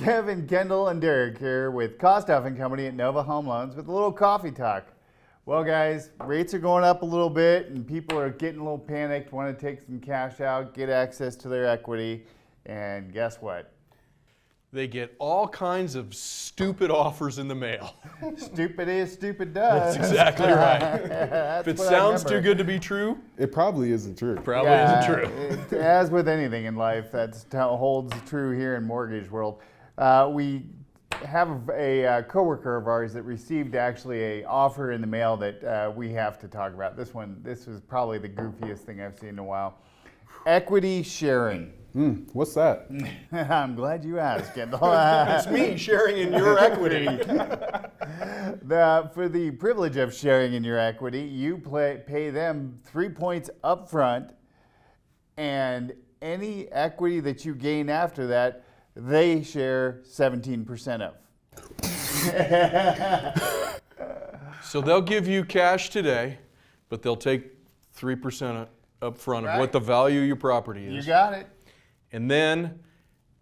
Kevin, Kendall, and Derek here with Kostoff Company at Nova Home Loans with a little coffee talk. Well, guys, rates are going up a little bit, and people are getting a little panicked, want to take some cash out, get access to their equity, and guess what? They get all kinds of stupid offers in the mail. Stupid is, stupid does. That's exactly right. That's If it what I sounds remember. too good to be true, It probably isn't true. probably isn't true. As with anything in life, that holds true here in mortgage world. We have a coworker of ours that received actually an offer in the mail that we have to talk about. This was probably the goofiest thing I've seen in a while. Equity sharing. What's that? I'm glad you asked, Kendall. It's me sharing in your equity. For the privilege of sharing in your equity, you pay them 3 points up front, and any equity that you gain after that, they share 17% of. So they'll give you cash today, but they'll take 3% up front of what the value of your property is. You got it. And then,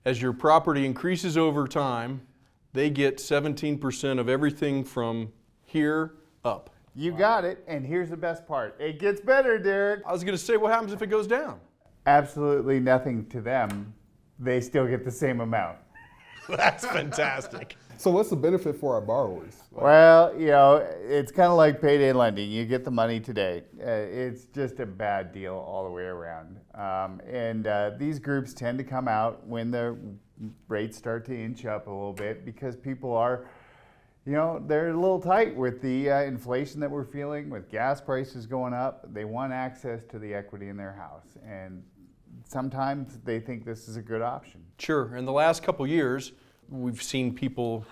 as your property increases over time, they get 17% of everything from here up. You got it. And here's the best part. It gets better, Derek. I was going to say, what happens if it goes down? Absolutely nothing to them. They still get the same amount. That's fantastic. So what's the benefit for our borrowers? Well, it's kind of like payday lending. You get the money today. It's just a bad deal all the way around. These groups tend to come out when the rates start to inch up a little bit because people are, they're a little tight with the inflation that we're feeling, with gas prices going up. They want access to the equity in their house. And sometimes they think this is a good option. Sure. In the last couple years, we've seen people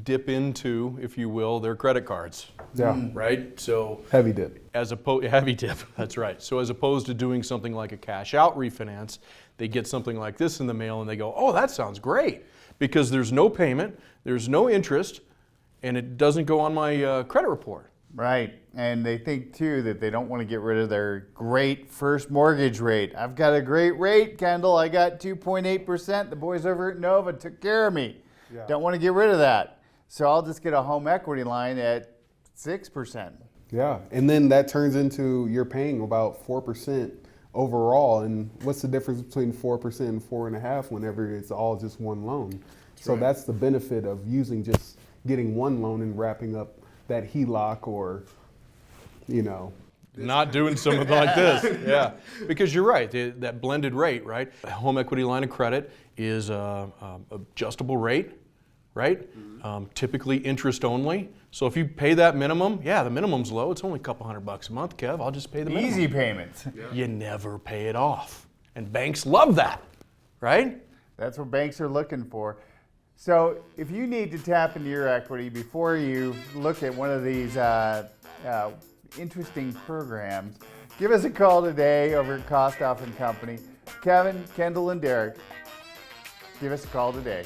dip into, if you will, their credit cards. Yeah. Right? So Heavy dip. heavy dip, that's right. So as opposed to doing something like a cash out refinance, they get something like this in the mail and they go, oh, that sounds great. Because there's no payment, there's no interest, and it doesn't go on my credit report. Right, and they think too that they don't want to get rid of their great first mortgage rate. I've got a great rate, Kendall. I got 2.8%. The boys over at Nova took care of me. Yeah. Don't want to get rid of that. So I'll just get a home equity line at 6%. Yeah. And then that turns into you're paying about 4% overall. And what's the difference between 4% and 4.5% whenever it's all just one loan? So that's the benefit of using just getting one loan and wrapping up that HELOC or, Not doing something like this, yeah. Because you're right, that blended rate, right? A home equity line of credit is adjustable rate, right? Typically interest only. So if you pay that minimum, the minimum's low. It's only a couple $100 a month, Kev. I'll just pay the minimum. Easy payments. Yeah. You never pay it off. And banks love that, right? That's what banks are looking for. So if you need to tap into your equity before you look at one of these interesting programs, give us a call today over at Kostoff Company. Kevin, Kendall, and Derek, give us a call today.